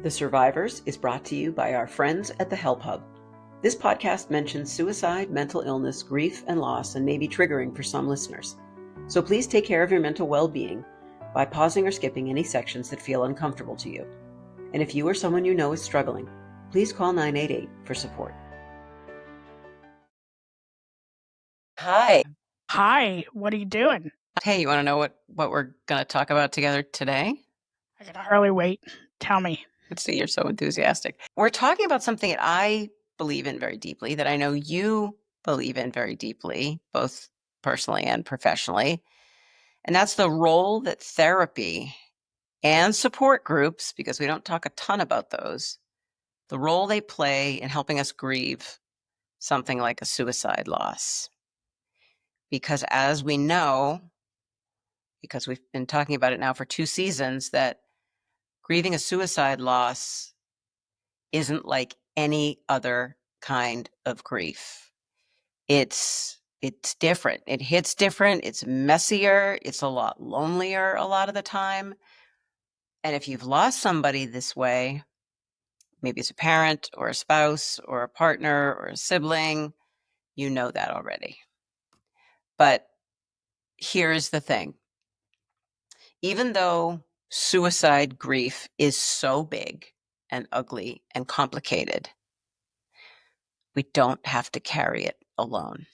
The Survivors is brought to you by our friends at the HelpHUB. This podcast mentions suicide, mental illness, grief, and loss, and may be triggering for some listeners. So please take care of your mental well-being by pausing or skipping any sections that feel uncomfortable to you. And if you or someone you know is struggling, please call 988 for support. Hi. Hi, what are you doing? Hey, you want to know what we're going to talk about together today? I can hardly wait. Tell me. Let's see, you're so enthusiastic. We're talking about something that I believe in very deeply, that I know you believe in very deeply, both personally and professionally. And that's the role that therapy and support groups, because we don't talk a ton about those, the role they play in helping us grieve something like a suicide loss. Because as we know, because we've been talking about it now for 2 seasons, that grieving a suicide loss isn't like any other kind of grief. It's different. It hits different. It's messier. It's a lot lonelier a lot of the time. And if you've lost somebody this way, maybe it's a parent or a spouse or a partner or a sibling, you know that already. But here's the thing. Even though suicide grief is so big and ugly and complicated, we don't have to carry it alone.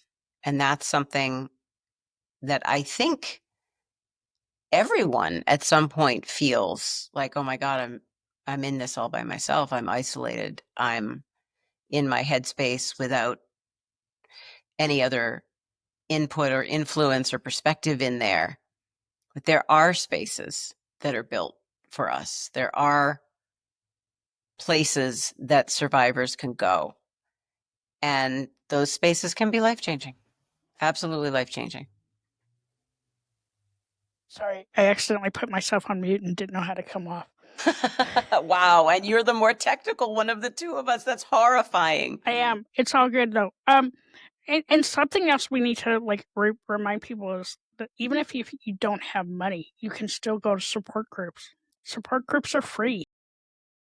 And that's something that I think everyone at some point feels like, oh my God, I'm in this all by myself. I'm isolated. I'm in my headspace without any other input or influence or perspective in there. But there are spaces that are built for us. There are places that survivors can go. And those spaces can be life-changing. Absolutely life-changing. Sorry, I accidentally put myself on mute and didn't know how to come off. Wow, and you're the more technical one of the two of us. That's horrifying. I am. It's all good though. And something else we need to remind people is that even if you don't have money, you can still go to support groups. Support groups are free.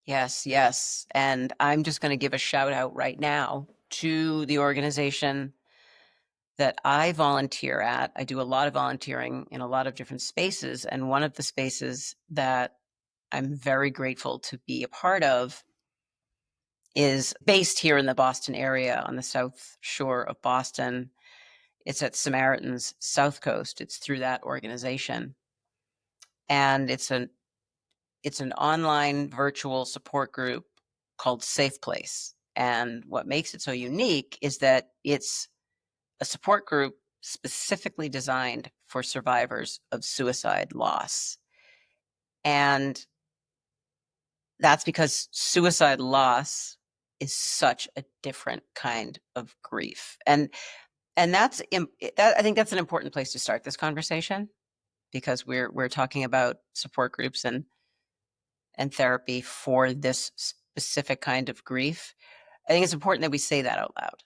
Yes. And I'm just going to give a shout out right now to the organization that I volunteer at. I do a lot of volunteering in a lot of different spaces. And one of the spaces that I'm very grateful to be a part of is based here in the Boston area on the South Shore of Boston. It's at Samaritan's South Coast. It's through that organization. And it's an online virtual support group called Safe Place. And what makes it so unique is that it's a support group specifically designed for survivors of suicide loss. And that's because suicide loss is such a different kind of grief. And that I think that's an important place to start this conversation, because we're talking about support groups and therapy for this specific kind of grief. I think it's important that we say that out loud,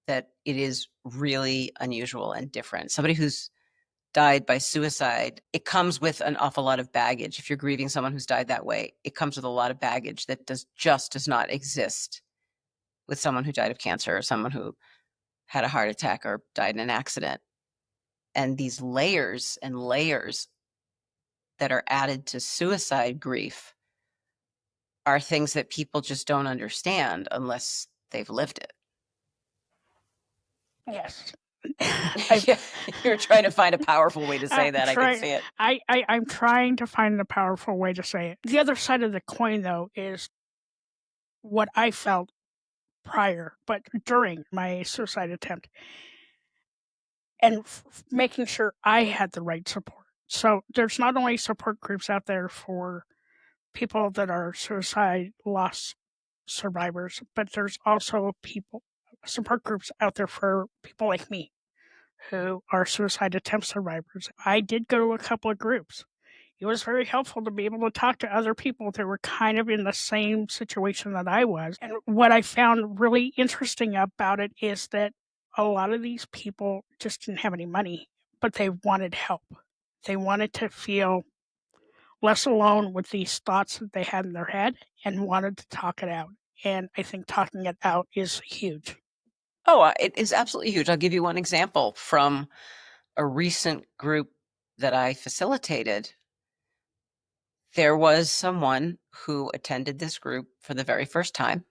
that it is really unusual and different. Somebody who's died by suicide, it comes with an awful lot of baggage. If you're grieving someone who's died that way, it comes with a lot of baggage that does not exist with someone who died of cancer or someone who had a heart attack or died in an accident. And these layers and layers that are added to suicide grief are things that people just don't understand unless they've lived it. Yes. You're trying to find a powerful way to say that. I can see it. I'm trying to find a powerful way to say it. The other side of the coin, though, is what I felt prior, but during my suicide attempt, and making sure I had the right support. So there's not only support groups out there for people that are suicide loss survivors, but there's also support groups out there for people like me who are suicide attempt survivors. I did go to a couple of groups. It was very helpful to be able to talk to other people that were kind of in the same situation that I was. And what I found really interesting about it is that a lot of these people just didn't have any money, but they wanted help. They wanted to feel less alone with these thoughts that they had in their head and wanted to talk it out. And I think talking it out is huge. Oh, it is absolutely huge. I'll give you one example from a recent group that I facilitated. There was someone who attended this group for the very first time.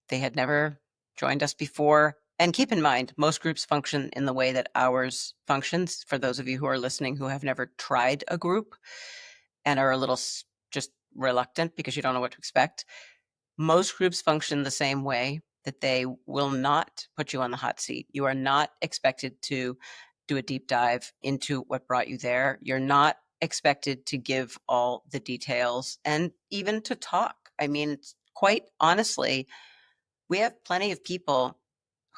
They had never joined us before. And keep in mind, most groups function in the way that ours functions. For those of you who are listening who have never tried a group and are a little just reluctant because you don't know what to expect, most groups function the same way, that they will not put you on the hot seat. You are not expected to do a deep dive into what brought you there. You're not expected to give all the details and even to talk. I mean, quite honestly, we have plenty of people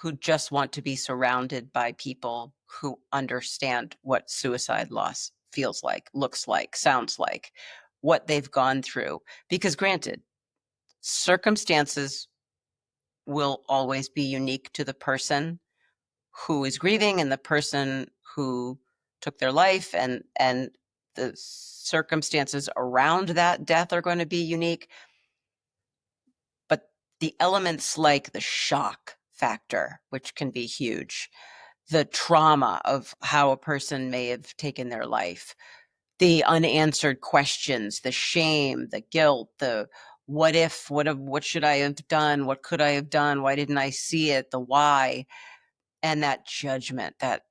who just want to be surrounded by people who understand what suicide loss feels like, looks like, sounds like, what they've gone through. Because granted, circumstances will always be unique to the person who is grieving and the person who took their life, and the circumstances around that death are going to be unique. But the elements like the shock factor, which can be huge, the trauma of how a person may have taken their life, the unanswered questions, the shame, the guilt, the what if, what should I have done? What could I have done? Why didn't I see it? The why, and that judgment, that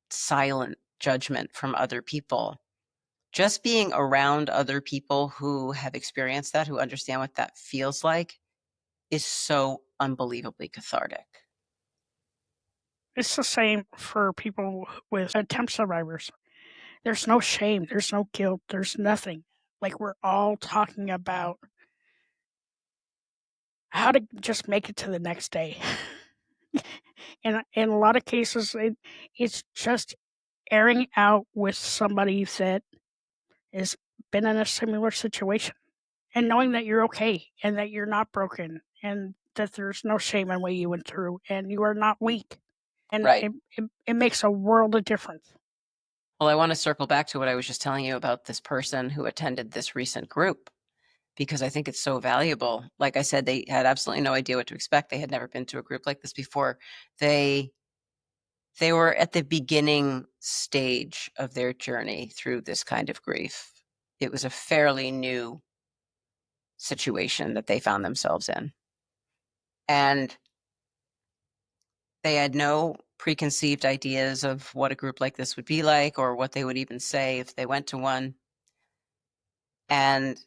silent judgment from other people. Just being around other people who have experienced that, who understand what that feels like, is so unbelievably cathartic. It's the same for people with attempt survivors. There's no shame, there's no guilt, there's nothing. Like, we're all talking about how to just make it to the next day. And in a lot of cases, it's just airing out with somebody that has been in a similar situation and knowing that you're okay and that you're not broken and that there's no shame in what you went through and you are not weak. And Right. it makes a world of difference. Well, I want to circle back to what I was just telling you about this person who attended this recent group, because I think it's so valuable. Like I said, they had absolutely no idea what to expect. They had never been to a group like this before. They were at the beginning stage of their journey through this kind of grief. It was a fairly new situation that they found themselves in. And they had no preconceived ideas of what a group like this would be like or what they would even say if they went to one. And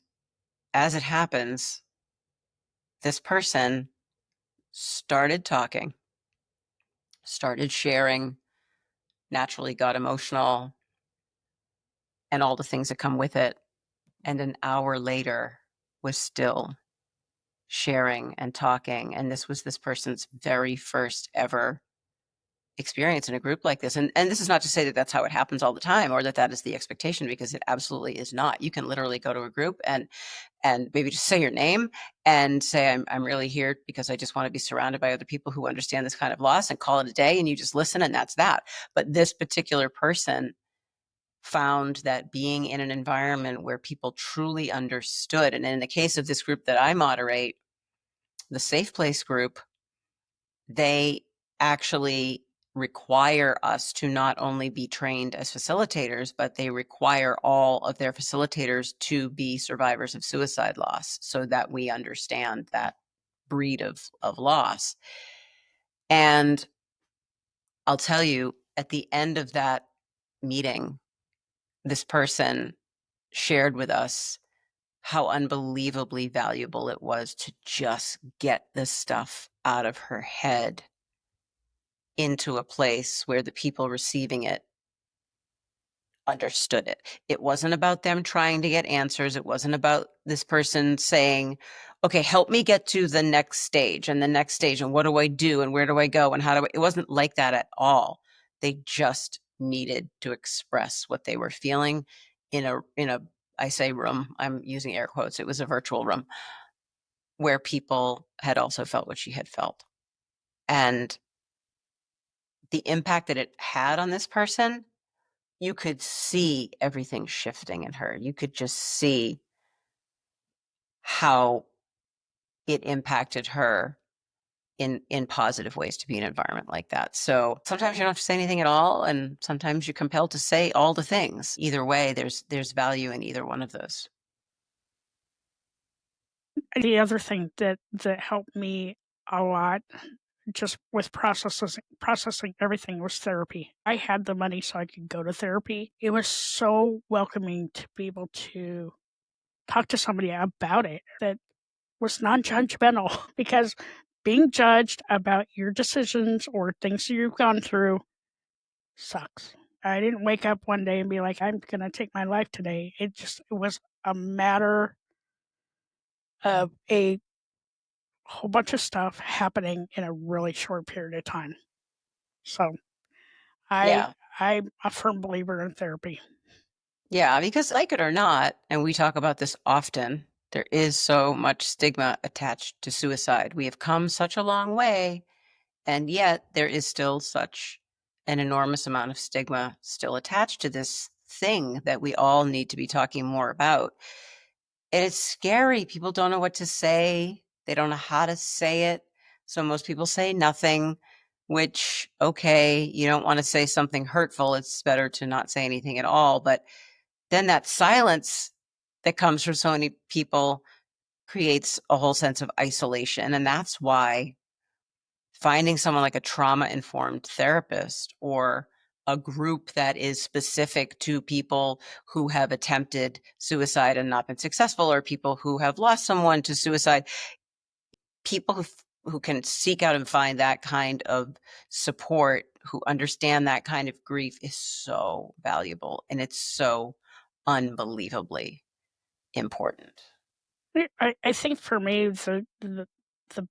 as it happens, this person started talking, started sharing, naturally got emotional, and all the things that come with it. And an hour later was still sharing and talking. And this was this person's very first ever experience in a group like this. And this is not to say that that's how it happens all the time or that that is the expectation, because it absolutely is not. You can literally go to a group and maybe just say your name and say, I'm really here because I just want to be surrounded by other people who understand this kind of loss, and call it a day, and you just listen, and that's that. But this particular person found that being in an environment where people truly understood, and in the case of this group that I moderate, the Safe Place group, they actually require us to not only be trained as facilitators, but they require all of their facilitators to be survivors of suicide loss so that we understand that breed of loss. And I'll tell you, at the end of that meeting, this person shared with us how unbelievably valuable it was to just get this stuff out of her head into a place where the people receiving it understood it. It wasn't about them trying to get answers. It wasn't about this person saying, okay, help me get to the next stage and the next stage, and what do I do and where do I go and how do I, it wasn't like that at all. They just needed to express what they were feeling in a I say room, I'm using air quotes, it was a virtual room where people had also felt what she had felt. And the impact that it had on this person you could see everything shifting in her. You could just see how it impacted her in positive ways to be in an environment like that. So sometimes you don't have to say anything at all, and sometimes you're compelled to say all the things. Either way, there's value in either one of those. The other thing that helped me a lot just with processing everything was therapy. I had the money so I could go to therapy. It was so welcoming to be able to talk to somebody about it that was non-judgmental because being judged about your decisions or things you've gone through sucks. I didn't wake up one day and be like, I'm going to take my life today. It was a matter of a whole bunch of stuff happening in a really short period of time. So Yeah. I'm a firm believer in therapy. Yeah, because like it or not, and we talk about this often, there is so much stigma attached to suicide. We have come such a long way, and yet there is still such an enormous amount of stigma still attached to this thing that we all need to be talking more about. And it's scary. People don't know what to say. They don't know how to say it. So most people say nothing, which, okay, you don't want to say something hurtful. It's better to not say anything at all. But then that silence that comes from so many people creates a whole sense of isolation. And that's why finding someone like a trauma-informed therapist or a group that is specific to people who have attempted suicide and not been successful, or people who have lost someone to suicide, people who can seek out and find that kind of support, who understand that kind of grief, is so valuable, and it's so unbelievably important. I think for me, the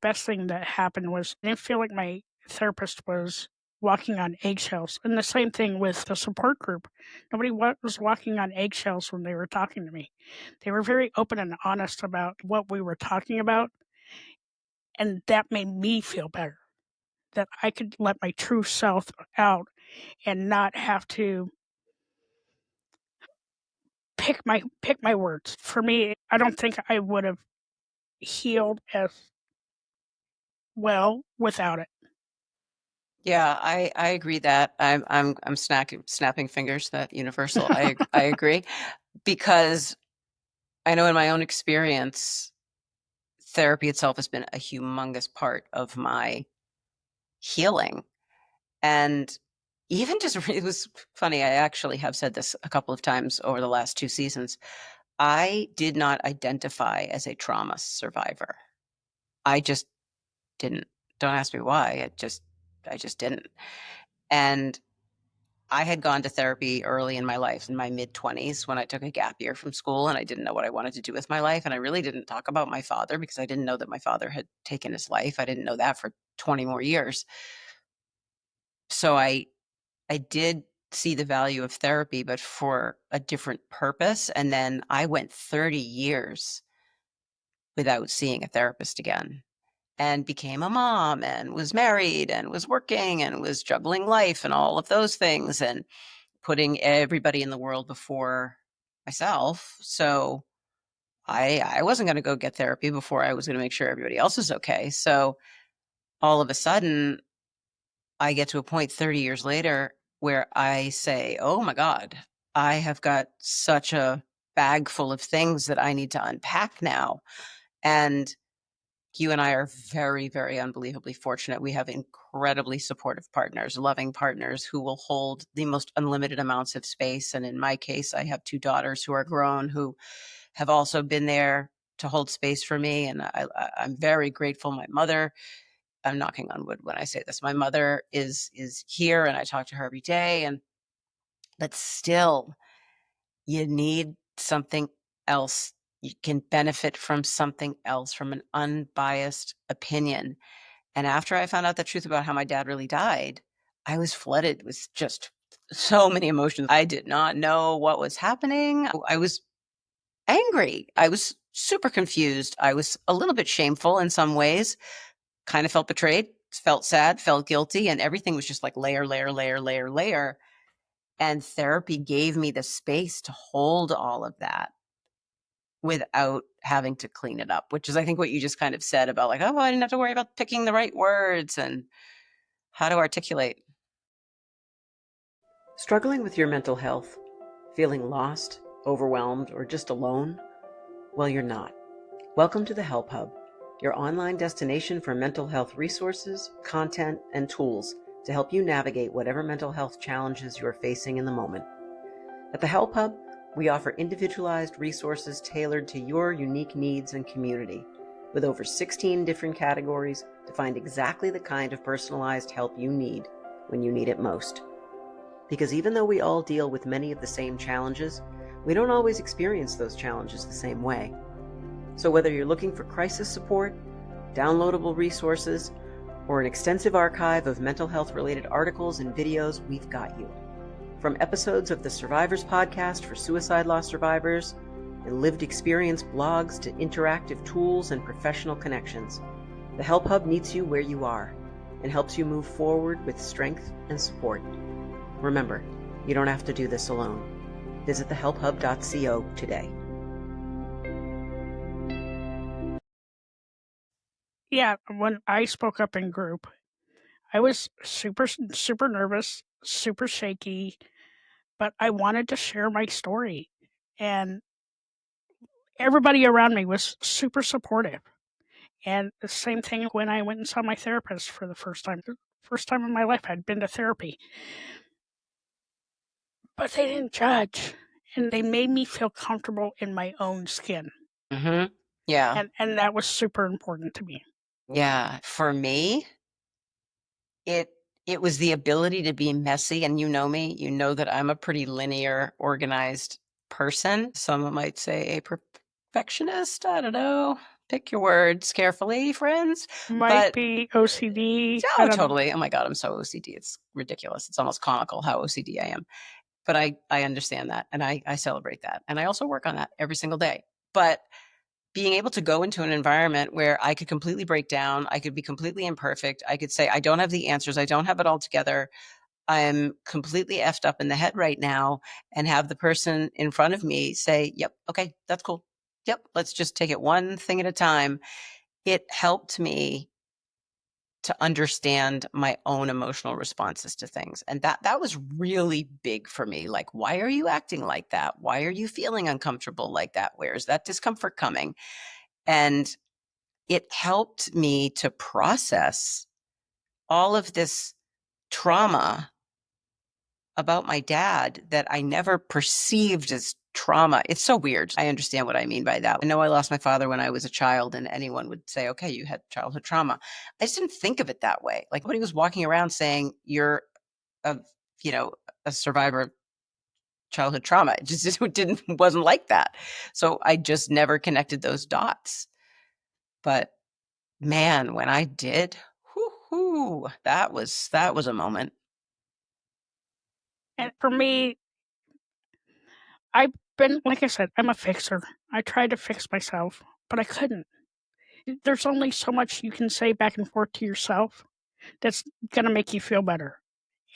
best thing that happened was I didn't feel like my therapist was walking on eggshells. And the same thing with the support group. Nobody was walking on eggshells when they were talking to me. They were very open and honest about what we were talking about. And that made me feel better that I could let my true self out and not have to pick my words. For me, I don't think I would have healed as well without it. Yeah, I agree that I'm snapping fingers that universal. I agree, because I know in my own experience, therapy itself has been a humongous part of my healing. And even just it was funny, I actually have said this a couple of times over the last 2 seasons. I did not identify as a trauma survivor. I just didn't. Don't ask me why. I just didn't. And I had gone to therapy early in my life, in my mid-20s, when I took a gap year from school and I didn't know what I wanted to do with my life. And I really didn't talk about my father because I didn't know that my father had taken his life. I didn't know that for 20 more years. So I did see the value of therapy, but for a different purpose. And then I went 30 years without seeing a therapist again, and became a mom and was married and was working and was juggling life and all of those things and putting everybody in the world before myself. So I wasn't going to go get therapy before I was going to make sure everybody else was okay. So all of a sudden, I get to a point 30 years later where I say, oh my God, I have got such a bag full of things that I need to unpack now. And you and I are very, very unbelievably fortunate. We have incredibly supportive partners, loving partners who will hold the most unlimited amounts of space. And in my case, I have 2 daughters who are grown who have also been there to hold space for me. And I'm very grateful. My mother, I'm knocking on wood when I say this, my mother is here and I talk to her every day. But still, you need something else. You can benefit from something else, from an unbiased opinion. And after I found out the truth about how my dad really died, I was flooded with just so many emotions. I did not know what was happening. I was angry. I was super confused. I was a little bit shameful in some ways, kind of felt betrayed, felt sad, felt guilty, and everything was just like layer, layer, layer, layer, layer. And therapy gave me the space to hold all of that without having to clean it up, which is, I think, what you just kind of said about like, oh, I didn't have to worry about picking the right words and how to articulate. Struggling with your mental health, feeling lost, overwhelmed, or just alone? Well, you're not. Welcome to the HelpHUB, your online destination for mental health resources, content, and tools to help you navigate whatever mental health challenges you are facing in the moment. At the HelpHUB, we offer individualized resources tailored to your unique needs and community, with over 16 different categories to find exactly the kind of personalized help you need when you need it most. Because even though we all deal with many of the same challenges, we don't always experience those challenges the same way. So whether you're looking for crisis support, downloadable resources, or an extensive archive of mental health-related articles and videos, we've got you. From episodes of the Survivors podcast for suicide loss survivors and lived experience blogs to interactive tools and professional connections, the HelpHUB meets you where you are and helps you move forward with strength and support. Remember, you don't have to do this alone. Visit thehelphub.co today. Yeah, when I spoke up in group, I was super nervous, super shaky, but I wanted to share my story. And everybody around me was super supportive. And the same thing when I went and saw my therapist for the first time. The first time in my life I'd been to therapy. But they didn't judge. And they made me feel comfortable in my own skin. Mm-hmm. Yeah. And that was super important to me. Yeah. For me, it was the ability to be messy. And you know me, you know that I'm a pretty linear, organized person. Some might say a perfectionist. I don't know. Pick your words carefully, friends. Might be OCD. I Oh, don't know. totally. Oh my God, I'm so OCD. It's ridiculous. It's almost comical how OCD I am. But I understand that, and I celebrate that. And I also work on that every single day. But being able to go into an environment where I could completely break down, I could be completely imperfect, I could say, I don't have the answers, I don't have it all together, I'm completely effed up in the head right now, and have the person in front of me say, yep, okay, that's cool. Yep, let's just take it one thing at a time. It helped me to understand my own emotional responses to things. And that was really big for me. Like, why are you acting like that? Why are you feeling uncomfortable like that? Where's that discomfort coming? And it helped me to process all of this trauma about my dad that I never perceived as trauma. It's so weird. I understand what I mean by that. I know I lost my father when I was a child, and anyone would say, okay, you had childhood trauma. I just didn't think of it that way. Like, nobody was walking around saying you're a, a survivor of childhood trauma. It just wasn't like that. So I just never connected those dots. But man, when I did, whoo, that was a moment. And for me, I've been, like I said, I'm a fixer. I tried to fix myself, but I couldn't. There's only so much you can say back and forth to yourself that's going to make you feel better.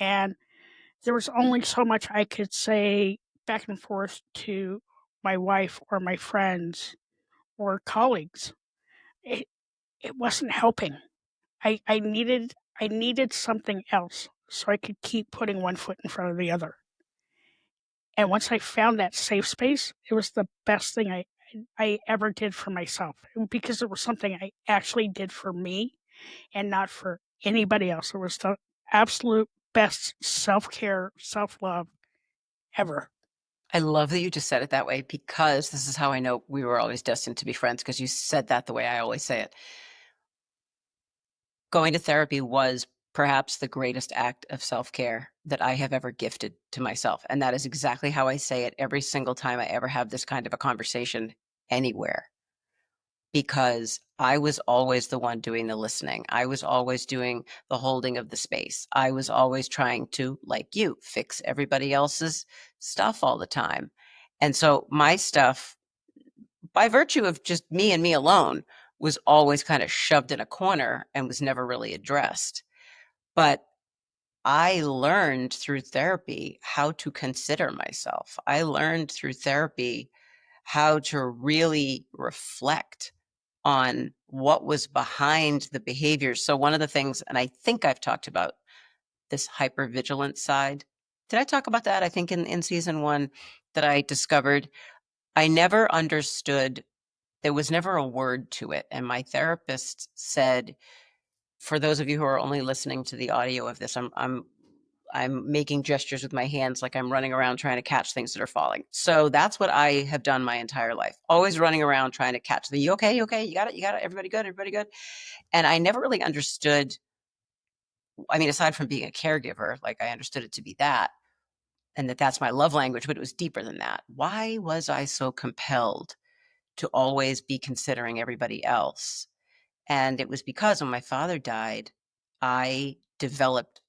And there was only so much I could say back and forth to my wife or my friends or colleagues. It, it wasn't helping. I needed something else so I could keep putting one foot in front of the other. And once I found that safe space, it was the best thing I ever did for myself, because it was something I actually did for me and not for anybody else. It was the absolute best self-care, self-love ever. I love that you just said it that way, because this is how I know we were always destined to be friends, because you said that the way I always say it. Going to therapy was perhaps the greatest act of self-care that I have ever gifted to myself. And that is exactly how I say it every single time I ever have this kind of a conversation anywhere. Because I was always the one doing the listening. I was always doing the holding of the space. I was always trying to, like you, fix everybody else's stuff all the time. And so my stuff, by virtue of just me and me alone, was always kind of shoved in a corner and was never really addressed. But I learned through therapy how to consider myself. I learned through therapy how to really reflect on what was behind the behaviors. So one of the things, and I think I've talked about this hypervigilance side. Did I talk about that? I think in season 1 that I discovered I never understood. There was never a word to it. And my therapist said, for those of you who are only listening to the audio of this, I'm making gestures with my hands like I'm running around trying to catch things that are falling. So that's what I have done my entire life. Always running around trying to catch the, you okay, you okay, you got it, everybody good, everybody good. And I never really understood, I mean, aside from being a caregiver, like I understood it to be that, and that's my love language, but it was deeper than that. Why was I so compelled to always be considering everybody else? And it was because when my father died, I developed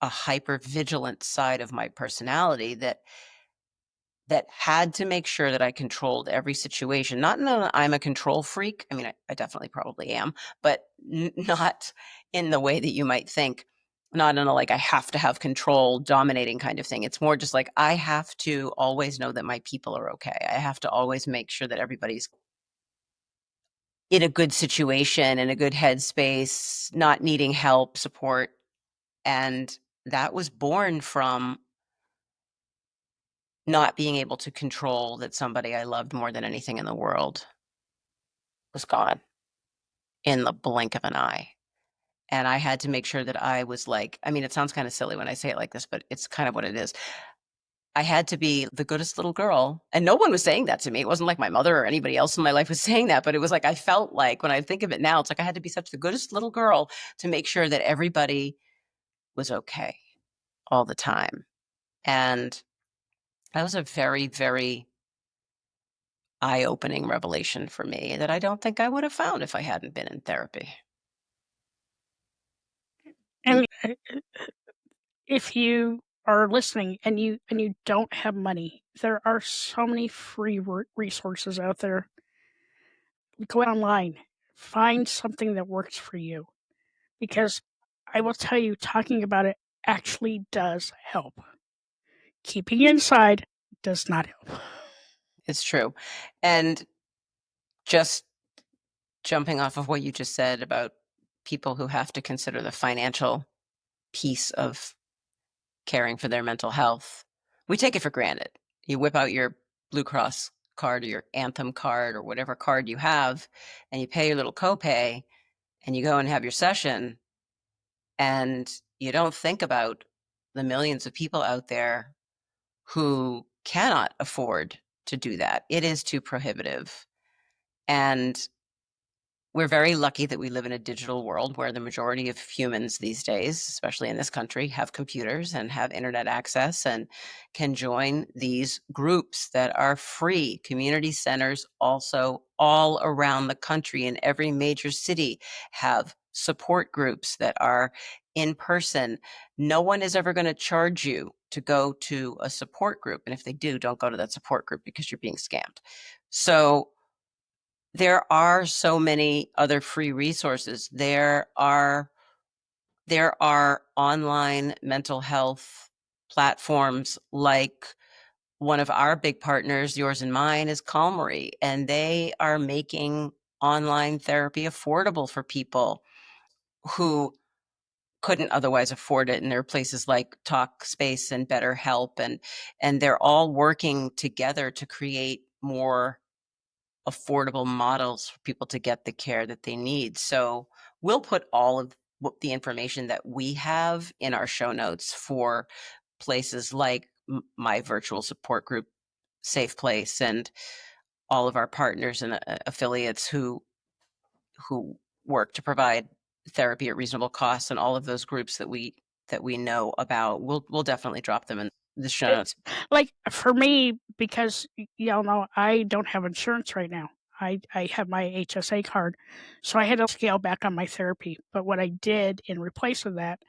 a hyper vigilant side of my personality that had to make sure that I controlled every situation. Not in that I'm a control freak. I mean, I definitely probably am, but not in the way that you might think. Not in a like I have to have control, dominating kind of thing. It's more just like I have to always know that my people are okay. I have to always make sure that everybody's in a good situation, in a good headspace, not needing help, support. And that was born from not being able to control that somebody I loved more than anything in the world was gone in the blink of an eye. And I had to make sure that I was like, I mean, it sounds kind of silly when I say it like this, but it's kind of what it is. I had to be the goodest little girl. And no one was saying that to me. It wasn't like my mother or anybody else in my life was saying that, but it was like I felt like when I think of it now, it's like I had to be such the goodest little girl to make sure that everybody was okay all the time. And that was a very, very eye-opening revelation for me that I don't think I would have found if I hadn't been in therapy. And if you are listening and you don't have money, there are so many free resources out there. Go online, find something that works for you, because I will tell you, talking about it actually does help. Keeping it inside does not help. It's true. And just jumping off of what you just said about people who have to consider the financial piece of caring for their mental health, we take it for granted. You whip out your Blue Cross card or your Anthem card or whatever card you have, and you pay your little copay, and you go and have your session, and you don't think about the millions of people out there who cannot afford to do that. It is too prohibitive. And we're very lucky that we live in a digital world where the majority of humans these days, especially in this country, have computers and have internet access and can join these groups that are free. Community centers also all around the country in every major city have support groups that are in person. No one is ever going to charge you to go to a support group. And if they do, don't go to that support group because you're being scammed. So there are so many other free resources. There are online mental health platforms like one of our big partners, yours and mine, is Calmery, and they are making online therapy affordable for people who couldn't otherwise afford it. And there are places like Talkspace and BetterHelp, and they're all working together to create more affordable models for people to get the care that they need. So we'll put all of the information that we have in our show notes for places like my virtual support group, Safe Place, and all of our partners and affiliates who work to provide therapy at reasonable costs, and all of those groups that we know about. We'll definitely drop them in the show notes. Like for me, because y'all know I don't have insurance right now. I have my HSA card, so I had to scale back on my therapy. But what I did in replace of that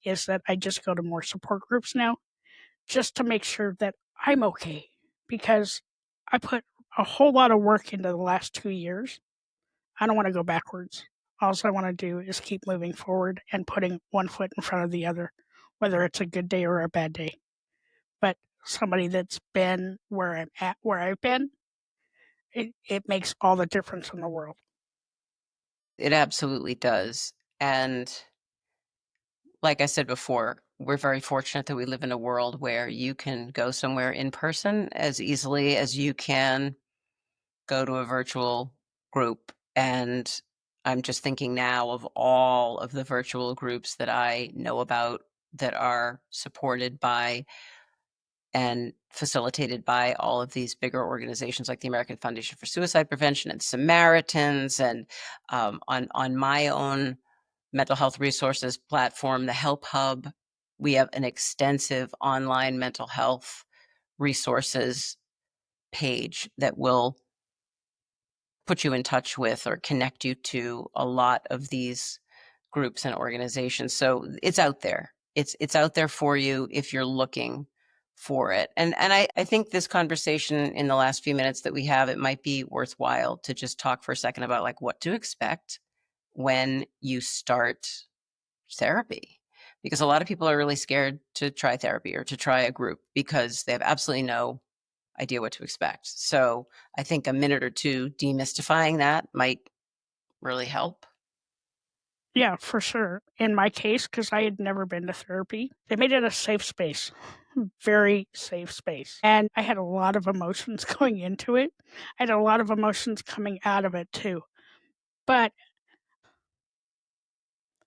is that I just go to more support groups now, just to make sure that I'm okay, because I put a whole lot of work into the last 2 years. I don't want to go backwards. All I want to do is keep moving forward and putting one foot in front of the other, whether it's a good day or a bad day. But somebody that's been where I'm at, where I've been, it makes all the difference in the world. It absolutely does. And like I said before, we're very fortunate that we live in a world where you can go somewhere in person as easily as you can go to a virtual group. And I'm just thinking now of all of the virtual groups that I know about that are supported by and facilitated by all of these bigger organizations like the American Foundation for Suicide Prevention and Samaritans. And on my own mental health resources platform, the HelpHUB, we have an extensive online mental health resources page that will put you in touch with or connect you to a lot of these groups and organizations. So it's out there. It's out there for you if you're looking for it. And I think this conversation in the last few minutes that we have, it might be worthwhile to just talk for a second about like what to expect when you start therapy. Because a lot of people are really scared to try therapy or to try a group because they have absolutely no idea what to expect. So I think a minute or two demystifying that might really help. Yeah, for sure. In my case, because I had never been to therapy, they made it a safe space, very safe space. And I had a lot of emotions going into it. I had a lot of emotions coming out of it too. But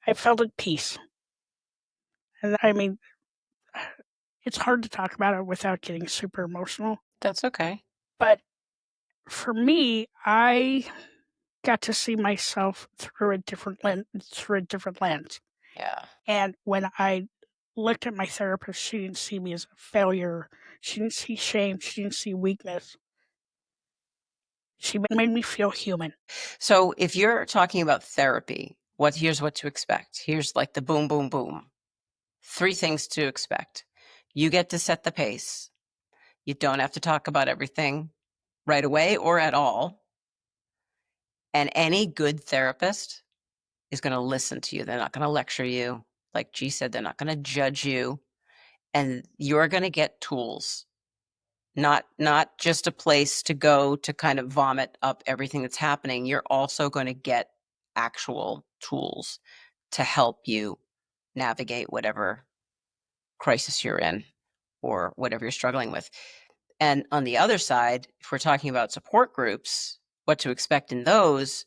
I felt at peace. And I mean, it's hard to talk about it without getting super emotional. That's okay. But for me, I got to see myself through a different lens. Yeah. And when I looked at my therapist, she didn't see me as a failure. She didn't see shame. She didn't see weakness. She made me feel human. So if you're talking about therapy, here's what to expect. Here's like the boom, boom, boom. 3 things to expect. You get to set the pace. You don't have to talk about everything right away or at all. And any good therapist is going to listen to you. They're not going to lecture you. Like G said, they're not going to judge you. And you're going to get tools, not just a place to go to kind of vomit up everything that's happening. You're also going to get actual tools to help you navigate whatever crisis you're in or whatever you're struggling with. And on the other side, if we're talking about support groups, what to expect in those,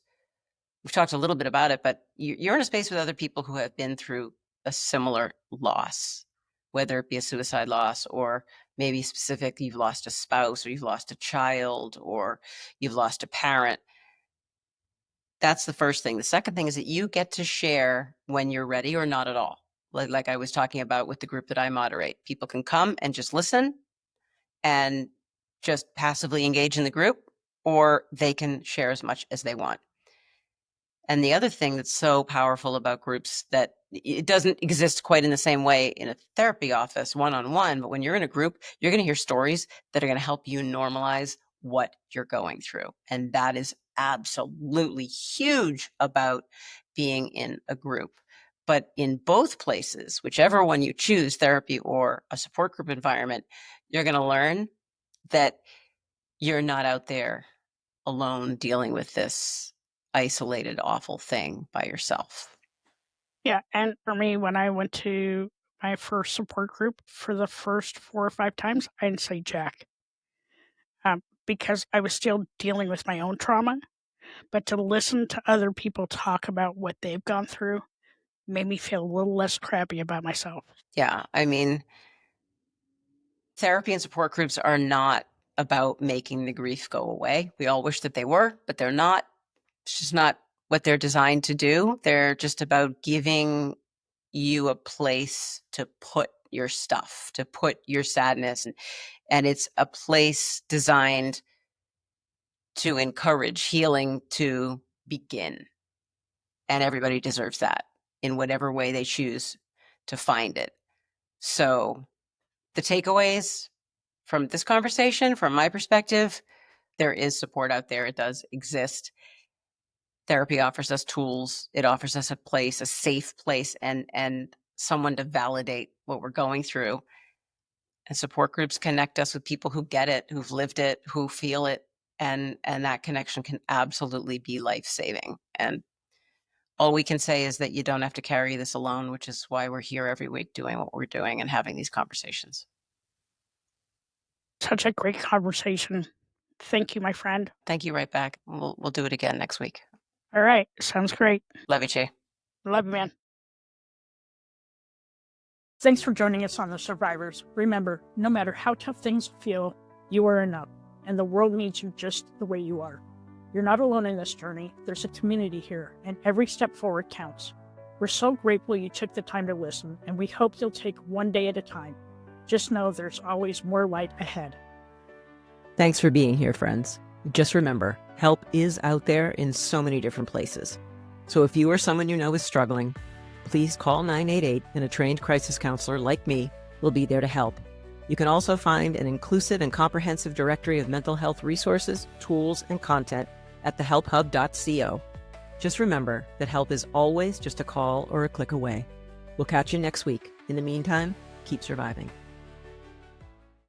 we've talked a little bit about it, but you're in a space with other people who have been through a similar loss, whether it be a suicide loss or maybe specific, you've lost a spouse or you've lost a child or you've lost a parent. That's the first thing. The second thing is that you get to share when you're ready or not at all. Like I was talking about with the group that I moderate. People can come and just listen and just passively engage in the group, or they can share as much as they want. And the other thing that's so powerful about groups that it doesn't exist quite in the same way in a therapy office one-on-one, but when you're in a group, you're going to hear stories that are going to help you normalize what you're going through. And that is absolutely huge about being in a group. But in both places, whichever one you choose, therapy or a support group environment, you're going to learn that you're not out there alone dealing with this isolated, awful thing by yourself. Yeah, and for me, when I went to my first support group for the first 4 or 5 times, I didn't say jack, because I was still dealing with my own trauma. But to listen to other people talk about what they've gone through made me feel a little less crappy about myself. Yeah, I mean, therapy and support groups are not about making the grief go away. We all wish that they were, but they're not. It's just not what they're designed to do. They're just about giving you a place to put your stuff, to put your sadness, and it's a place designed to encourage healing to begin. And everybody deserves that in whatever way they choose to find it. So the takeaways from this conversation, from my perspective, there is support out there. It does exist. Therapy offers us tools. It offers us a place, a safe place. And someone to validate what we're going through. And support groups connect us with people who get it, who've lived it, who feel it. And that connection can absolutely be life-saving. And all we can say is that you don't have to carry this alone, which is why we're here every week doing what we're doing and having these conversations. Such a great conversation. Thank you, my friend. Thank you right back. We'll do it again next week. All right. Sounds great. Love you, Che. Love you, man. Thanks for joining us on The Survivors. Remember, no matter how tough things feel, you are enough, and the world needs you just the way you are. You're not alone in this journey. There's a community here, and every step forward counts. We're so grateful you took the time to listen, and we hope you'll take one day at a time. Just know there's always more light ahead. Thanks for being here, friends. Just remember, help is out there in so many different places. So if you or someone you know is struggling, please call 988 and a trained crisis counselor like me will be there to help. You can also find an inclusive and comprehensive directory of mental health resources, tools, and content at thehelphub.co. Just remember that help is always just a call or a click away. We'll catch you next week. In the meantime, keep surviving.